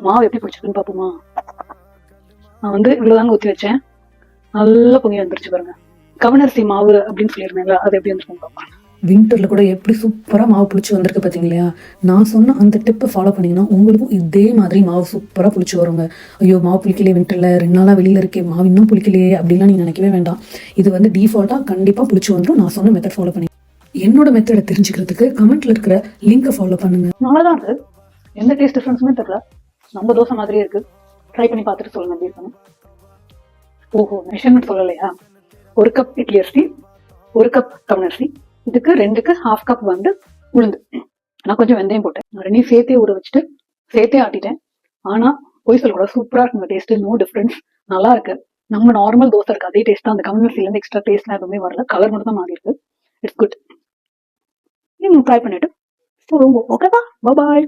மாவு எப்படி பிடிச்சிருக்குன்னு பாப்போமா. நான் வந்து இவ்வளவுதாங்க ஊத்தி வச்சேன், நல்லா பொங்கி வந்துருச்சு பாருங்க. கவனரிசி மாவு அப்படின்னு சொல்லியிருந்தேன்ல, அது எப்படி வந்துருக்கும். வின்டர்ல கூட எப்படி சூப்பரா மாவு புளிச்சு வந்திருக்கு பாத்தீங்களா. நான் சொன்ன அந்த டிப்பை ஃபாலோ பண்ணீங்கன்னா உங்களுக்கும் இதே மாதிரி மாவு சூப்பரா புளிச்சு வருங்க. ஐயோ மாவு புளிக்கலையே வின்டர்ல 2 நாளா வெளியில இருக்கே, மாவு இன்னும் புளிக்கலையே அப்படிலாம் நீங்க நினைக்கவே வேண்டாம். இது வந்து டிஃபால்ட்டா கண்டிப்பா புளிச்சு வந்துடும். நான் சொன்ன மெத்தட் ஃபாலோ பண்ணி என்னோட மெத்தடை தெரிஞ்சுக்கிறதுக்கு கமெண்ட்ல இருக்கிற லிங்கை ஃபாலோ பண்ணுங்க. நல்லதான் இருக்கு, எந்த டேஸ்ட் டிஃபரன்ஸுமே தெரியல, நம்ம தோசை மாதிரியே இருக்கு. ட்ரை பண்ணி பார்த்துட்டு சொல்லுங்க எப்படி இருக்கணும். ஓஹோ, மெஷர்மெண்ட் சொல்லலையா. 1 கப் இட்லி அரிசி, 1 கப் கவனரிசி, இதுக்கு 2க்கு 1/2 கப் வந்து உளுந்து. நான் கொஞ்சம் வெந்தயம் போட்டேன். ரெண்டையும் சேர்த்தே ஊற வச்சுட்டு சேர்த்தே ஆட்டிட்டேன். ஆனா போய் சொல்லக்கூடாது, சூப்பரா இருக்குங்க டேஸ்ட், நோ டிஃபரன்ஸ், நல்லா இருக்கு. நம்ம நார்மல் தோசை இருக்கு அதே டேஸ்ட் தான், அந்த கவனரிசில இருந்து எக்ஸ்ட்ரா டேஸ்ட்லாம் எதுவுமே வரல, கலர் மட்டும் தான் மாறி இருக்கு. It's good. நீங்க ட்ரை பண்ணிட்டு சொல்லுங்க. ஓகேவா, பாய்.